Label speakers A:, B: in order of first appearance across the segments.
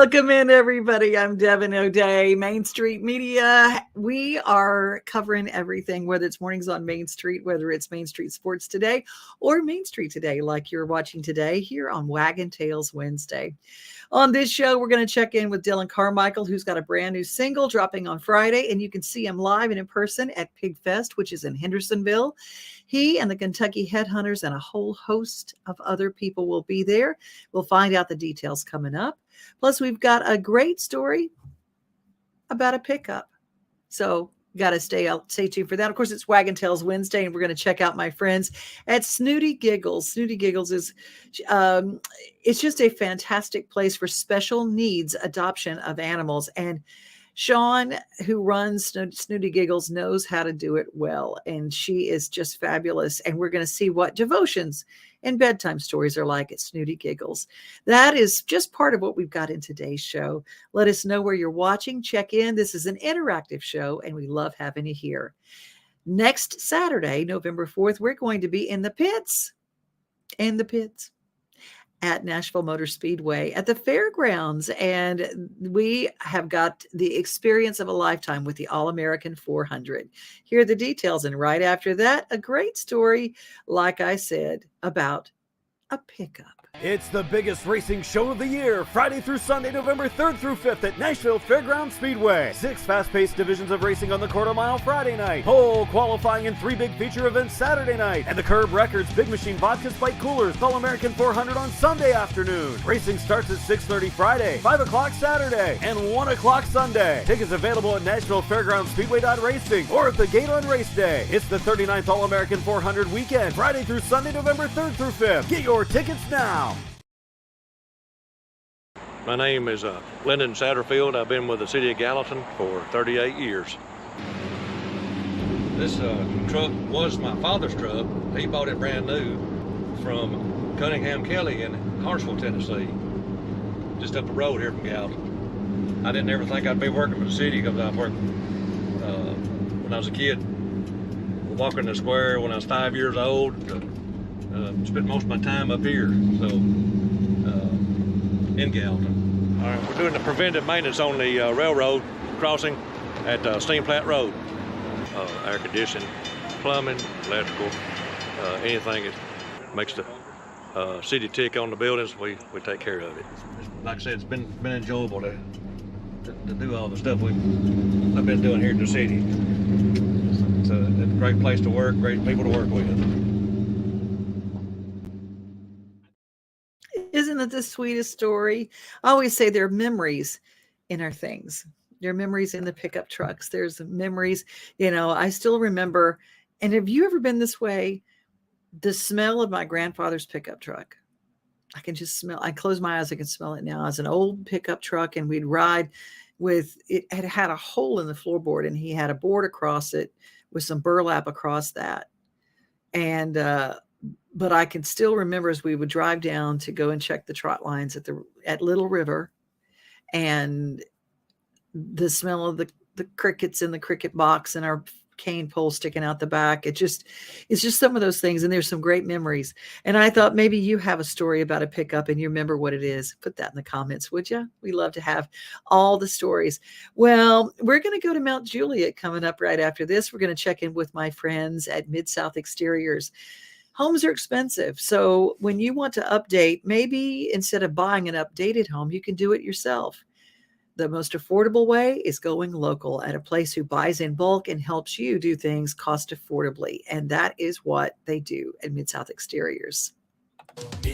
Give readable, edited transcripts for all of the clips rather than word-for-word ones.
A: Welcome in, everybody. I'm Devin O'Day, Main Street Media. We are covering everything, whether it's Mornings on Main Street, whether it's Main Street Sports Today, or Main Street Today, like you're watching today here on Waggin Tales Wednesday. On this show, we're going to check in with Dylan Carmichael, who's got a brand new single dropping on Friday, and you can see him live and in person at Pig Fest, which is in Hendersonville. He and the Kentucky Headhunters and a whole host of other people will be there. We'll find out the details coming up. Plus, we've got a great story about a pickup. So got to stay tuned for that. Of course, it's Waggin Tales Wednesday, and we're going to check out my friends at Snooty Giggles. Snooty Giggles is it's just a fantastic place for special needs adoption of animals. And Sean, who runs Snooty Giggles, knows how to do it well, and she is just fabulous. And we're going to see what devotions and bedtime stories are like at Snooty Giggles. That is just part of what we've got in today's show. Let us know where you're watching. Check in. This is an interactive show, and we love having you here. Next Saturday, November 4th, we're going to be in the pits at Nashville Motor Speedway at the fairgrounds. And we have got the experience of a lifetime with the All-American 400. Here are the details. And right after that, a great story, like I said, about a pickup.
B: It's the biggest racing show of the year, Friday through Sunday, November 3rd through 5th at Nashville Fairgrounds Speedway. 6 fast-paced divisions of racing on the quarter mile Friday night, pole qualifying and 3 big feature events Saturday night, and the Curb Records Big Machine Vodka Spike Coolers All-American 400 on Sunday afternoon. Racing starts at 6:30 Friday, 5 o'clock Saturday, and 1 o'clock Sunday. Tickets available at Nashville Fairgrounds Speedway.racing or at the gate on race day. It's the 39th All-American 400 weekend, Friday through Sunday, November 3rd through 5th. Get your tickets now.
C: My name is Lyndon Satterfield. I've been with the city of Gallatin for 38 years. This truck was my father's truck. He bought it brand new from Cunningham Kelly in Hartsville, Tennessee, just up the road here from Gallatin. I didn't ever think I'd be working for the city because I worked when I was a kid, walking the square when I was 5 years old. Spent most of my time up here, so in Gallatin. All right, we're doing the preventive maintenance on the railroad crossing at Steam Platte Road. Air conditioning, plumbing, electrical, anything that makes the city tick on the buildings, we take care of it. Like I said, it's been enjoyable to do all the stuff I've been doing here in the city. It's a great place to work, great people to work with.
A: Isn't it the sweetest story? I always say there are memories in our things. There are memories in the pickup trucks. There's memories, I still remember. And have you ever been this way? The smell of my grandfather's pickup truck. I can just smell, I close my eyes, I can smell it now. It's an old pickup truck, and we'd ride with, it had a hole in the floorboard, and he had a board across it with some burlap across that. And, but I can still remember as we would drive down to go and check the trot lines at Little River, and the smell of the crickets in the cricket box and our cane pole sticking out the back. It's just some of those things. And there's some great memories. And I thought maybe you have a story about a pickup and you remember what it is. Put that in the comments, would you? We love to have all the stories. Well, we're going to go to Mount Juliet coming up right after this. We're going to check in with my friends at Mid-South Exteriors. Homes are expensive. So when you want to update, maybe instead of buying an updated home, you can do it yourself. The most affordable way is going local at a place who buys in bulk and helps you do things cost affordably. And that is what they do at Mid-South Exteriors.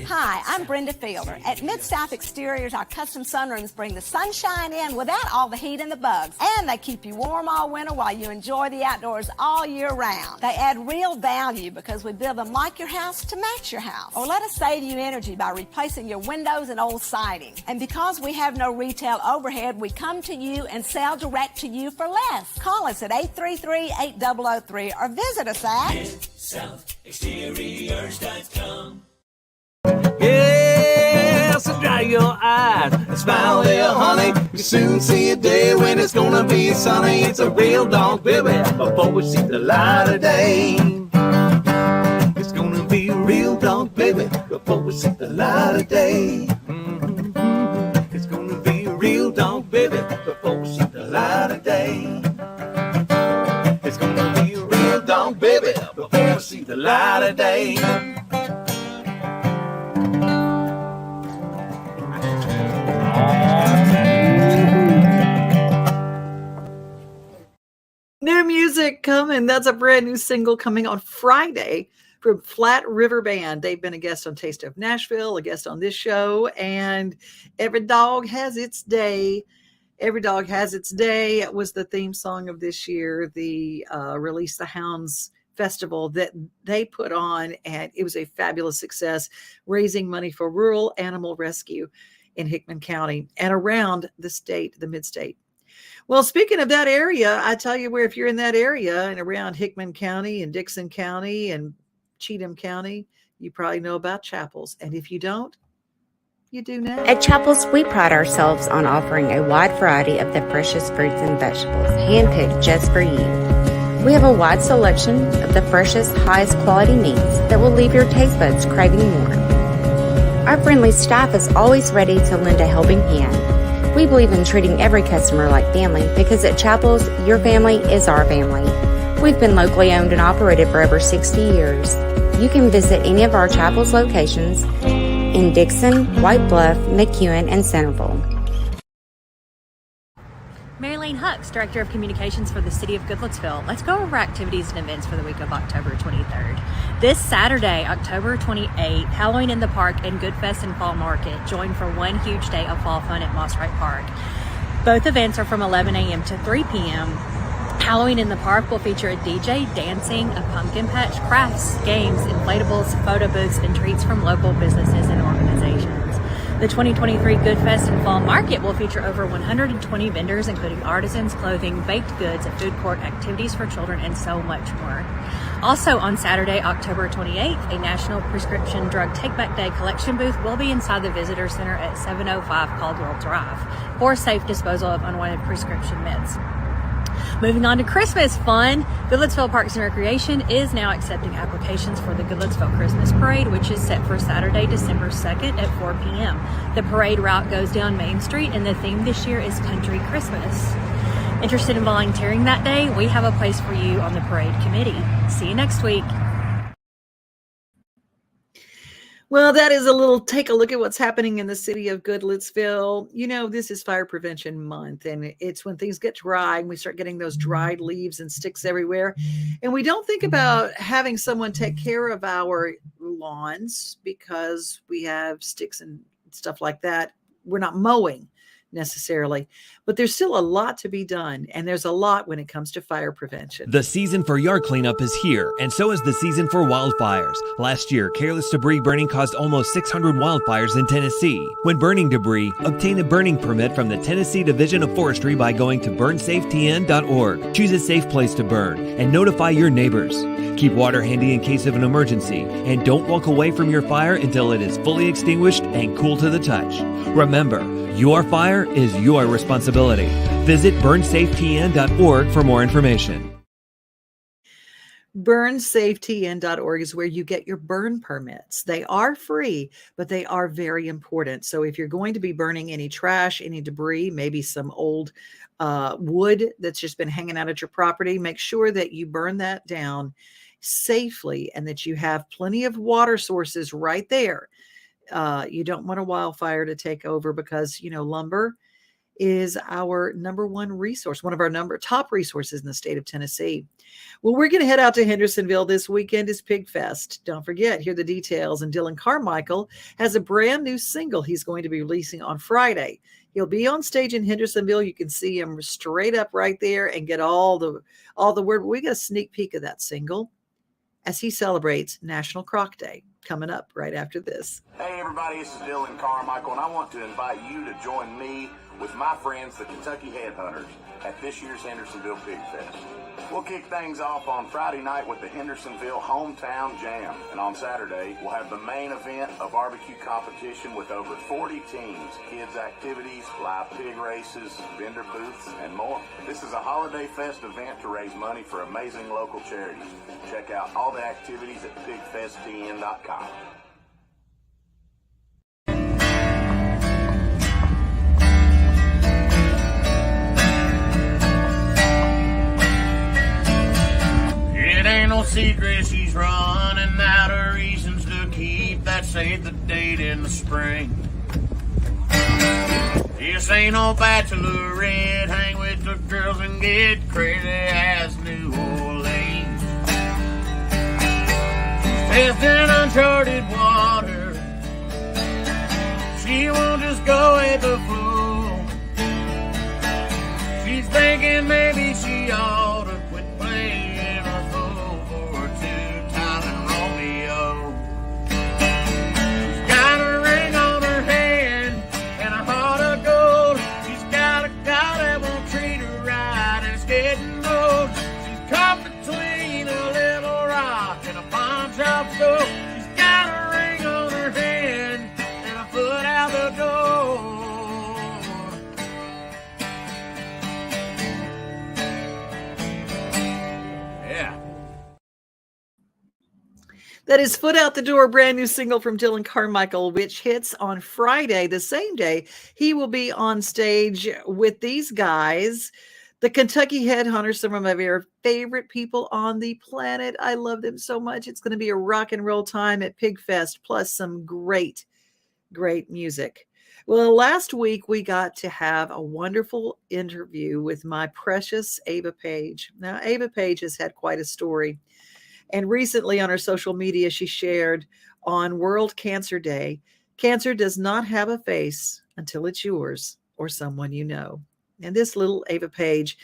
D: Hi, I'm Brenda Fielder. At Mid-South Exteriors, our custom sunrooms bring the sunshine in without all the heat and the bugs. And they keep you warm all winter while you enjoy the outdoors all year round. They add real value because we build them like your house to match your house. Or let us save you energy by replacing your windows and old siding. And because we have no retail overhead, we come to you and sell direct to you for less. Call us at 833-8003 or visit us at MidSouthExteriors.com.
E: Yeah, so dry your eyes and smile, little honey. You soon see a day when it's gonna be sunny. It's a real dog, baby, before we see the light of day. It's gonna be a real dog, baby, before we see the light of day. It's gonna be a real day. It's gonna be a real dog, baby, before we see the light of day.
A: New music coming. That's a brand new single coming on Friday from Flat River Band. They've been a guest on Taste of Nashville, a guest on this show, and Every Dog Has Its Day. Every Dog Has Its Day. It was the theme song of this year, the Release the Hounds festival that they put on, and it was a fabulous success, raising money for rural animal rescue in Hickman County and around the state, the mid-state. Well, speaking of that area, I tell you where, if you're in that area and around Hickman County and Dixon County and Cheatham County, you probably know about Chapels. And if you don't, you do now.
F: At Chapels, we pride ourselves on offering a wide variety of the freshest fruits and vegetables, handpicked just for you. We have a wide selection of the freshest, highest quality meats that will leave your taste buds craving more. Our friendly staff is always ready to lend a helping hand. We believe in treating every customer like family because at Chapels, your family is our family. We've been locally owned and operated for over 60 years. You can visit any of our Chapels locations in Dixon, White Bluff, McEwen, and Centerville.
G: Marilyn Hucks, Director of Communications for the City of Goodlettsville. Let's go over activities and events for the week of October 23rd. This Saturday, October 28th, Halloween in the Park and Good Fest and Fall Market. Join for one huge day of fall fun at Moss Wright Park. Both events are from 11 a.m. to 3 p.m. Halloween in the Park will feature a DJ, dancing, a pumpkin patch, crafts, games, inflatables, photo booths, and treats from local businesses and organizations. The 2023 Good Fest and Fall Market will feature over 120 vendors, including artisans, clothing, baked goods, a food court, activities for children, and so much more. Also on Saturday, October 28th, a National Prescription Drug Take-Back Day collection booth will be inside the Visitor Center at 705 Caldwell Drive for safe disposal of unwanted prescription meds. Moving on to Christmas fun, Goodlettsville Parks and Recreation is now accepting applications for the Goodlettsville Christmas Parade, which is set for Saturday, December 2nd at 4 p.m. The parade route goes down Main Street, and the theme this year is Country Christmas. Interested in volunteering that day? We have a place for you on the parade committee. See you next week.
A: Well, that is a little take a look at what's happening in the city of Goodlettsville. You know, this is Fire Prevention Month, and it's when things get dry and we start getting those dried leaves and sticks everywhere. And we don't think about having someone take care of our lawns because we have sticks and stuff like that. We're not mowing necessarily, but there's still a lot to be done, and there's a lot when it comes to fire prevention.
H: The season for yard cleanup is here, and so is the season for wildfires. Last year, careless debris burning caused almost 600 wildfires in Tennessee. When burning debris, obtain a burning permit from the Tennessee Division of Forestry by going to burnsafetn.org. Choose a safe place to burn and notify your neighbors. Keep water handy in case of an emergency, and don't walk away from your fire until it is fully extinguished and cool to the touch. Remember, your fire is your responsibility. Visit burnsafetn.org for more information.
A: Burnsafetn.org is where you get your burn permits. They are free, but they are very important. So if you're going to be burning any trash, any debris, maybe some old wood that's just been hanging out at your property, make sure that you burn that down safely and that you have plenty of water sources right there. You don't want a wildfire to take over because, you know, lumber is our number one resource, one of our top resources in the state of Tennessee. Well, we're going to head out to Hendersonville this weekend. Is Pig Fest. Don't forget, hear the details. And Dylan Carmichael has a brand new single he's going to be releasing on Friday. He'll be on stage in Hendersonville. You can see him straight up right there and get all the word. We got a sneak peek of that single as he celebrates National Croc Day coming up right after this.
I: Hey everybody, this is Dylan Carmichael, and I want to invite you to join me with my friends, the Kentucky Headhunters, at this year's Hendersonville Pig Fest. We'll kick things off on Friday night with the Hendersonville Hometown Jam, and on Saturday, we'll have the main event, a barbecue competition with over 40 teams, kids activities, live pig races, vendor booths, and more. This is a Holiday Fest event to raise money for amazing local charities. Check out all the activities at pigfesttn.com.
J: secret, she's running out of reasons to keep that save the date in the spring. This ain't no bachelorette, hang with the girls and get crazy as New Orleans. She's testing uncharted water, she won't just go with the flow. She's thinking maybe she ought to quit playing a fool for a two-timing Romeo. She's got a ring on her hand and a heart of gold. She's got a guy that won't treat her right and it's getting old. She's caught between a little rock and a pawn shop store. She's got a ring on her hand and a foot out the door. Yeah.
A: That is Foot Out the Door, brand new single from Dylan Carmichael, which hits on Friday, the same day he will be on stage with these guys, the Kentucky Headhunters, some of my very favorite people on the planet. I love them so much. It's going to be a rock and roll time at Pig Fest, plus some great, great music. Well, last week we got to have a wonderful interview with my precious Ava Paige. Now, Ava Paige has had quite a story. And recently on her social media, she shared on World Cancer Day, cancer does not have a face until it's yours or someone you know. And this little Ava Paige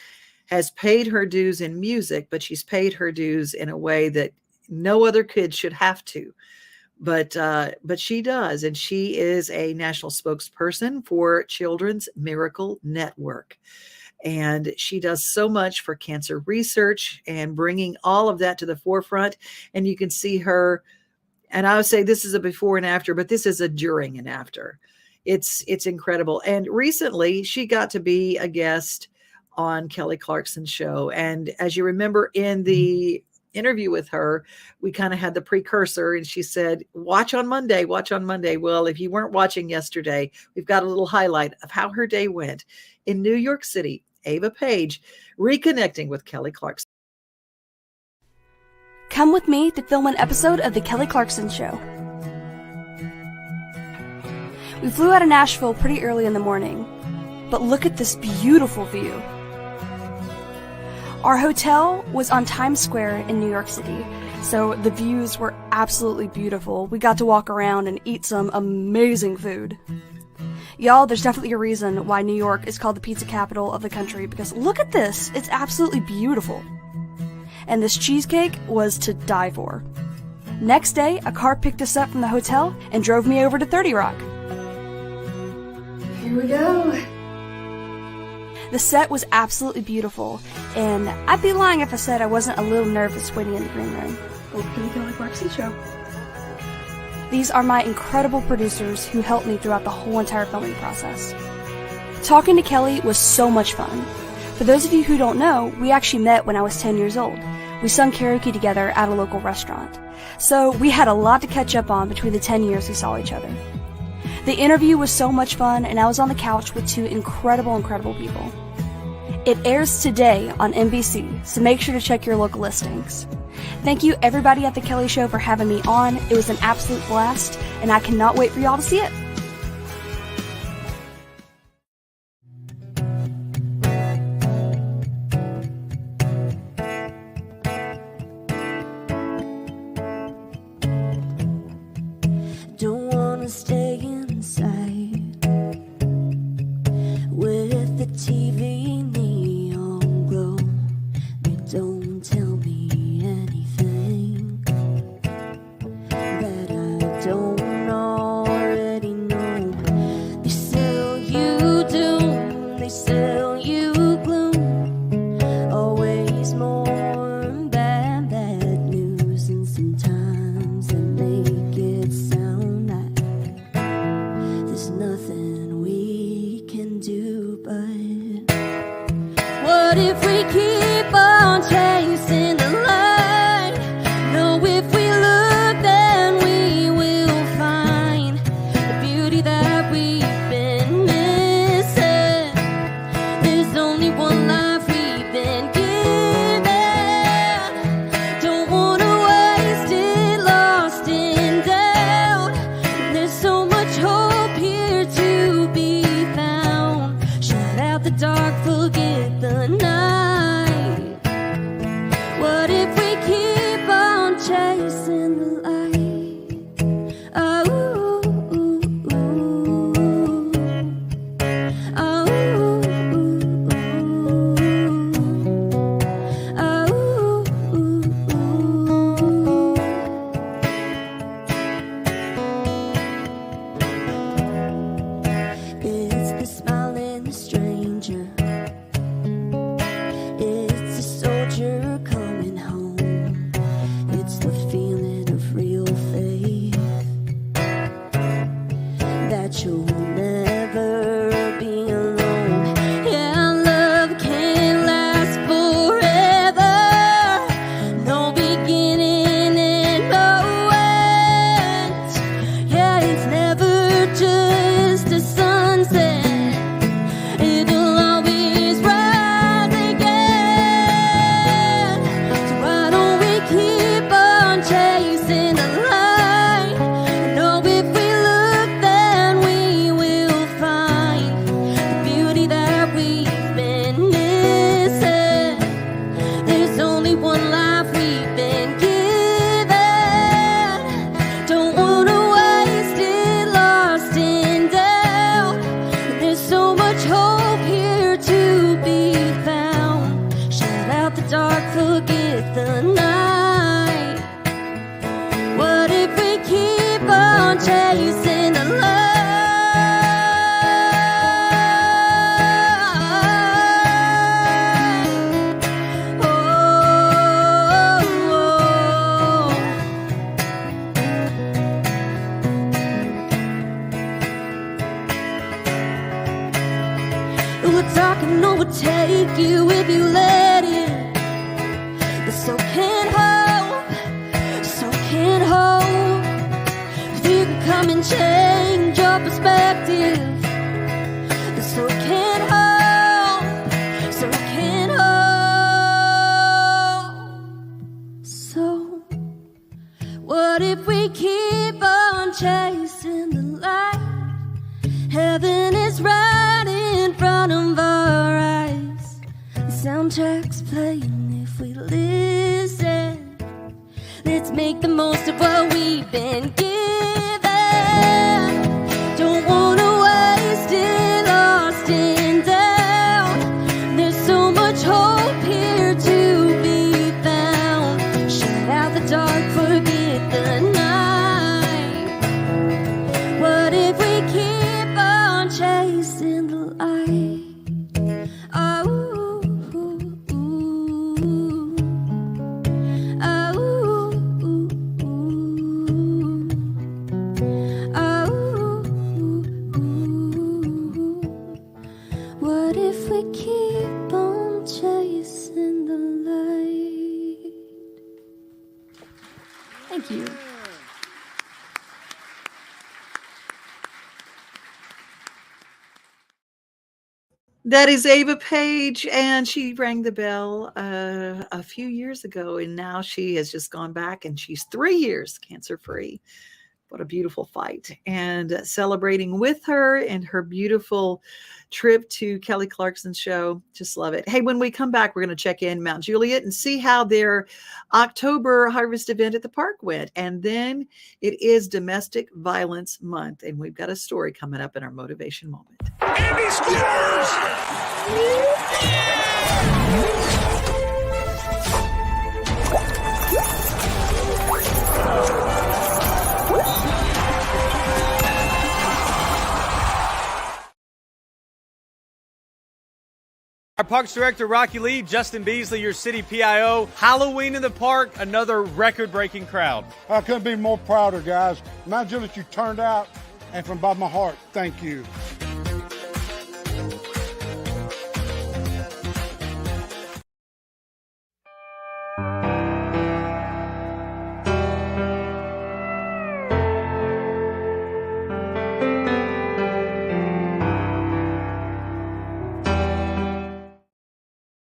A: has paid her dues in music, but she's paid her dues in a way that no other kid should have to. But she does. And she is a national spokesperson for Children's Miracle Network. And she does so much for cancer research and bringing all of that to the forefront. And you can see her, and I would say this is a before and after, but this is a during and after. It's incredible. And recently she got to be a guest on Kelly Clarkson's show. And as you remember in the interview with her, we kind of had the precursor, and she said, watch on Monday. Well, if you weren't watching yesterday, we've got a little highlight of how her day went in New York City. Ava Paige reconnecting with Kelly Clarkson.
K: Come with me to film an episode of The Kelly Clarkson Show. We flew out of Nashville pretty early in the morning, but look at this beautiful view. Our hotel was on Times Square in New York City, so the views were absolutely beautiful. We got to walk around and eat some amazing food. Y'all, there's definitely a reason why New York is called the pizza capital of the country, because look at this. It's absolutely beautiful. And this cheesecake was to die for. Next day, a car picked us up from the hotel and drove me over to 30 Rock. Here we go. The set was absolutely beautiful, and I'd be lying if I said I wasn't a little nervous waiting in the green room. Welcome to the Kelly Clarkson Show. These are my incredible producers who helped me throughout the whole entire filming process. Talking to Kelly was so much fun. For those of you who don't know, we actually met when I was 10 years old. We sung karaoke together at a local restaurant. So we had a lot to catch up on between the 10 years we saw each other. The interview was so much fun, and I was on the couch with two incredible people. It airs today on NBC, so make sure to check your local listings. Thank you everybody at The Kelly Show for having me on. It was an absolute blast, and I cannot wait for y'all to see it.
L: Don't wanna stay inside with the TV neon glow. It don't tell me anything that I don't already know. They sell you doom, they sell you gloom. Always more bad news, and sometimes they make it sound like there's nothing we can do. But what if we keep on chasing the light? No, if we look, then we will find the beauty that we've been missing. There's only one life we've been given. Don't wanna dark, forget the night. What if we keep on chasing the light? Oh, it's the smile in the stranger. It's a soldier coming home. It's the feeling of real faith that you'll never be alone. Yeah, love can't last forever. No beginning and no end. Yeah, it's never just a sunset. It'll always rise again. So why don't we keep on chasing the light? I know if we look, then we will find the beauty that we've been missing. There's only one life we've been given. Don't wanna waste it, lost in doubt. There's so much hope here to be found. Shut out the dark, forget the night. What if we keep on chasing the light? The dark can overtake you if you let it. But so can't hope, so can't hope. If you can come and change your perspective. But so can't hope, so can't hope. So what if we keep on chasing the light? Heaven is right in front of our eyes. The soundtrack's playing if we listen. Let's make the most of what we've been given. Don't wanna waste it, lost in doubt. There's so much hope here to be found. Shut out the dark, forget the night. What if we keep on chasing the light? Oh, what if we keep on chasing the light? Thank you.
A: That is Ava Paige, and she rang the bell a few years ago, and now she has just gone back, and she's 3 years cancer-free. What a beautiful fight. And celebrating with her and her beautiful trip to Kelly Clarkson's show. Just love it. Hey, when we come back, we're going to check in Mount Juliet and see how their October harvest event at the park went. And then it is Domestic Violence Month, and we've got a story coming up in our motivation moment.
J: And he scores!
M: Our Parks Director, Rocky Lee, Justin Beasley, your city PIO. Halloween in the park, another record-breaking crowd.
N: I couldn't be more prouder, guys. Mount Juliet, you turned out, and from the bottom of my heart, thank you.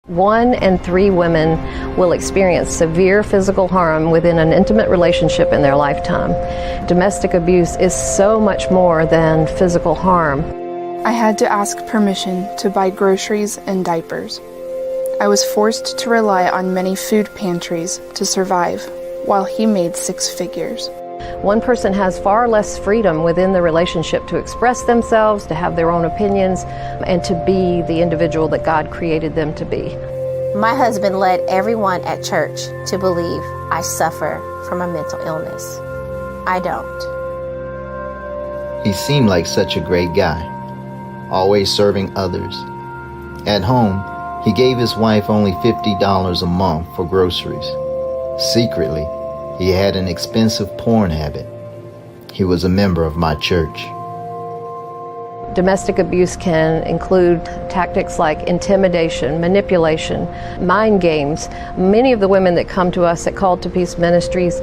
O: One in 3 women will experience severe physical harm within an intimate relationship in their lifetime. Domestic abuse is so much more than physical harm.
P: I had to ask permission to buy groceries and diapers. I was forced to rely on many food pantries to survive, while he made 6 figures.
O: One person has far less freedom within the relationship to express themselves, to have their own opinions, and to be the individual that God created them to be.
Q: My husband led everyone at church to believe I suffer from a mental illness. I don't.
R: He seemed like such a great guy, always serving others. At home, he gave his wife only $50 a month for groceries. Secretly, he had an expensive porn habit. He was a member of my church.
O: Domestic abuse can include tactics like intimidation, manipulation, mind games. Many of the women that come to us at Called to Peace Ministries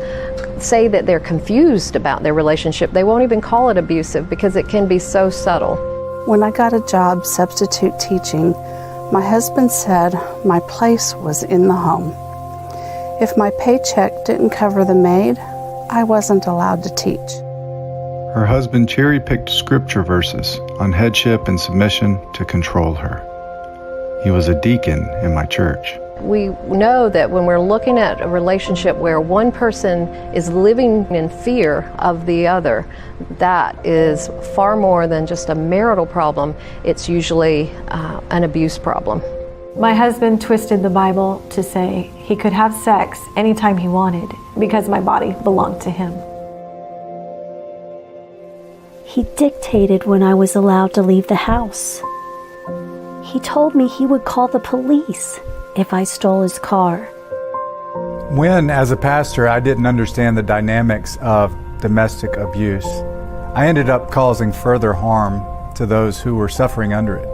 O: say that they're confused about their relationship. They won't even call it abusive because it can be so subtle.
S: When I got a job substitute teaching, my husband said my place was in the home. If my paycheck didn't cover the maid, I wasn't allowed to teach.
T: Her husband cherry-picked scripture verses on headship and submission to control her. He was a deacon in my church.
O: We know that when we're looking at a relationship where one person is living in fear of the other, that is far more than just a marital problem. It's usually an abuse problem.
U: My husband twisted the Bible to say he could have sex anytime he wanted because my body belonged to him.
L: He dictated when I was allowed to leave the house. He told me he would call the police if I stole his car.
T: When, as a pastor, I didn't understand the dynamics of domestic abuse, I ended up causing further harm to those who were suffering under it.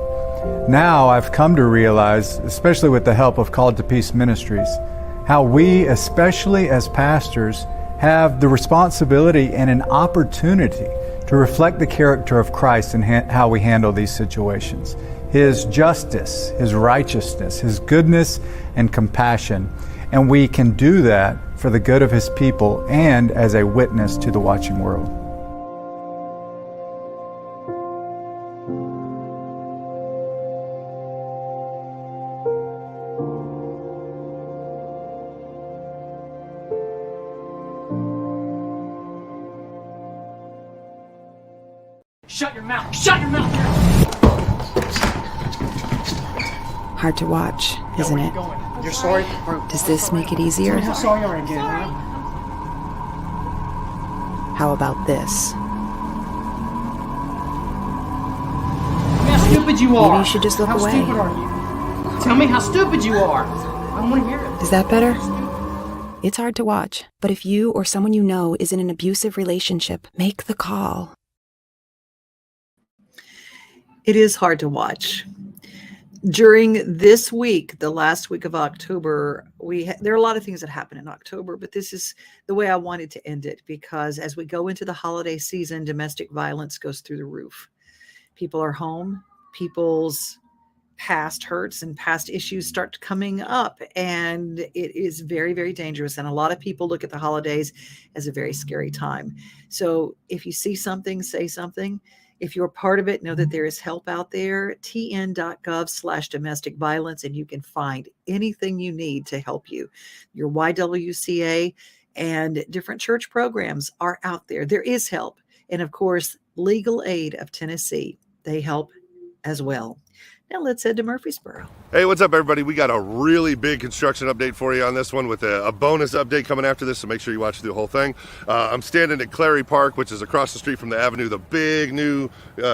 T: Now I've come to realize, especially with the help of Called to Peace Ministries, how we, especially as pastors, have the responsibility and an opportunity to reflect the character of Christ in how we handle these situations. His justice, His righteousness, His goodness and compassion. And we can do that for the good of His people and as a witness to the watching world.
V: Shut your mouth! Shut your mouth!
W: Hard to watch, isn't it?
V: You're sorry?
W: Does this make it easier?
V: How sorry you are again, huh?
W: How about this?
V: How stupid you are!
W: Maybe you should just look away.
V: How stupid are you? Tell me how stupid you are! I don't want to hear it.
W: Is that better? It's hard to watch, but if you or someone you know is in an abusive relationship, make the call.
A: It is hard to watch. During this week, the last week of October, there are a lot of things that happen in October, but this is the way I wanted to end it, because as we go into the holiday season, domestic violence goes through the roof. People are home. People's past hurts and past issues start coming up, and it is very, very dangerous. And a lot of people look at the holidays as a very scary time. So if you see something, say something. If you're part of it, know that there is help out there, tn.gov/domestic violence, and you can find anything you need to help you. Your YWCA and different church programs are out there. There is help. And of course, Legal Aid of Tennessee, they help as well. Now let's head to Murfreesboro.
X: Hey, what's up, everybody? We got a really big construction update for you on this one with a bonus update coming after this, so make sure you watch the whole thing. I'm standing at Clary Park, which is across the street from the Avenue, the big new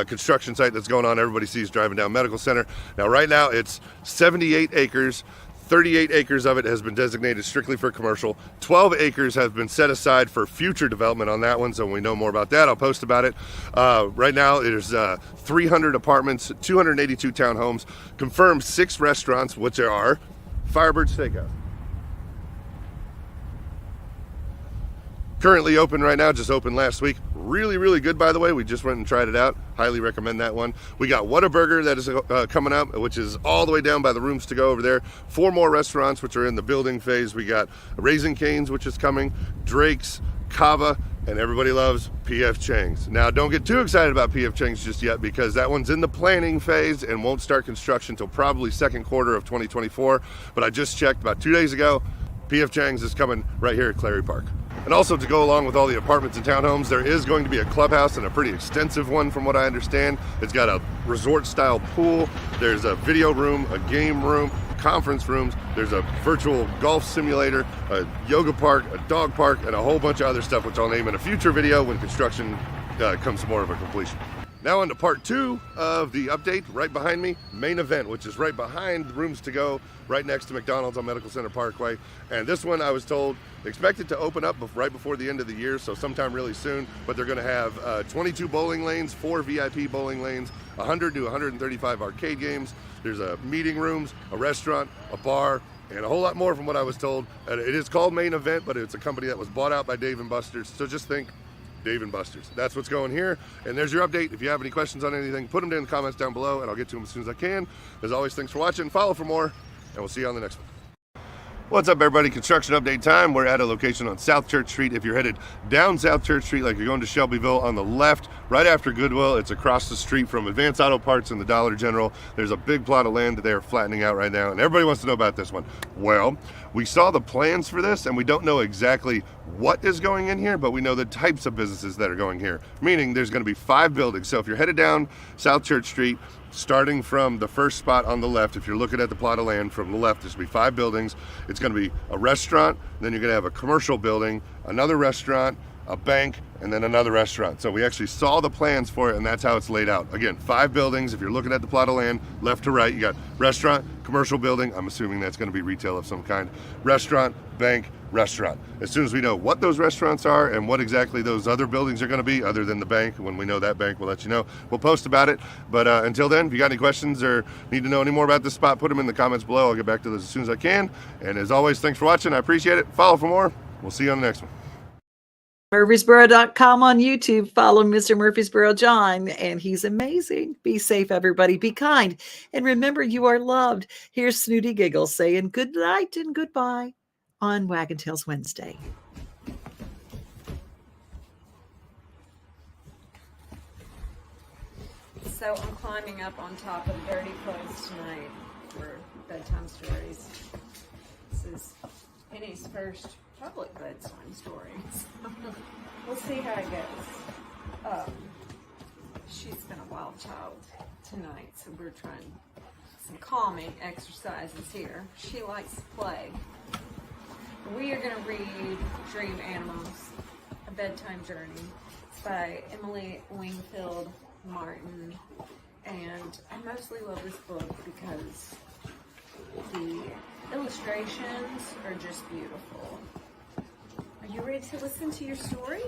X: construction site that's going on. Everybody sees driving down Medical Center. Now, right now, it's 78 acres. 38 acres of it has been designated strictly for commercial. 12 acres have been set aside for future development on that one, so when we know more about that, I'll post about it. Right now, there's 300 apartments, 282 townhomes, confirmed 6 restaurants, which there are Firebird Steakhouse. Currently open right now, just opened last week. Really, really good, by the way. We just went and tried it out. Highly recommend that one. We got Whataburger that is coming up, which is all the way down by the Rooms to Go over there. 4 more restaurants, which are in the building phase. We got Raising Cane's, which is coming, Drake's, Cava, and everybody loves P.F. Chang's. Now, don't get too excited about P.F. Chang's just yet, because that one's in the planning phase and won't start construction until probably second quarter of 2024. But I just checked about 2 days ago, P.F. Chang's is coming right here at Clary Park. And also, to go along with all the apartments and townhomes, there is going to be a clubhouse, and a pretty extensive one from what I understand. It's got a resort-style pool, there's a video room, a game room, conference rooms, there's a virtual golf simulator, a yoga park, a dog park, and a whole bunch of other stuff, which I'll name in a future video when construction comes to more of a completion. Now on to part 2 of the update. Right behind me, main event, which is right behind the Rooms to Go, right next to McDonald's on Medical Center Parkway. And this one, I was told, expected to open up right before the end of the year, so sometime really soon. But they're going to have 22 bowling lanes, 4 VIP bowling lanes, 100 to 135 arcade games. There's a meeting rooms, a restaurant, a bar, and a whole lot more from what I was told. And it is called Main Event, but it's a company that was bought out by Dave & Buster's. So just think Dave & Buster's. That's what's going here. And there's your update. If you have any questions on anything, put them in the comments down below, and I'll get to them as soon as I can. As always, thanks for watching. Follow for more, and we'll see you on the next one. What's up, everybody? Construction update time. We're at a location on South Church Street. If you're headed down South Church Street, like you're going to Shelbyville, on the left, right after Goodwill, it's across the street from Advanced Auto Parts and the Dollar General. There's a big plot of land that they're flattening out right now, and everybody wants to know about this one. Well, we saw the plans for this, and we don't know exactly what is going in here, but we know the types of businesses that are going here, meaning there's going to be 5 buildings. So if you're headed down South Church Street, starting from the first spot on the left, if you're looking at the plot of land from the left, there's going to be 5 buildings. It's going to be a restaurant, then you're going to have a commercial building, another restaurant, a bank, and then another restaurant. So we actually saw the plans for it, and that's how it's laid out. Again, 5 buildings. If you're looking at the plot of land, left to right, you got restaurant, commercial building. I'm assuming that's going to be retail of some kind. Restaurant, bank, restaurant. As soon as we know what those restaurants are and what exactly those other buildings are going to be, other than the bank, when we know that bank, we'll let you know. We'll post about it. But until then, if you got any questions or need to know any more about this spot, put them in the comments below. I'll get back to those as soon as I can. And as always, thanks for watching. I appreciate it. Follow for more. We'll see you on the next one.
A: Murfreesboro.com on YouTube. Follow Mr. Murfreesboro John, and he's amazing. Be safe, everybody. Be kind. And remember, you are loved. Here's Snooty Giggles saying good night and goodbye on Waggin' Tails Wednesday.
B: So I'm climbing up on top of Dirty Clothes tonight for bedtime stories. This is Penny's first public bedtime story. We'll see how it goes. She's been a wild child tonight, so we're trying some calming exercises here. She likes to play. We are going to read Dream Animals, A Bedtime Journey by Emily Wingfield Martin. And I mostly love this book because the illustrations are just beautiful. Are you ready to listen to your story?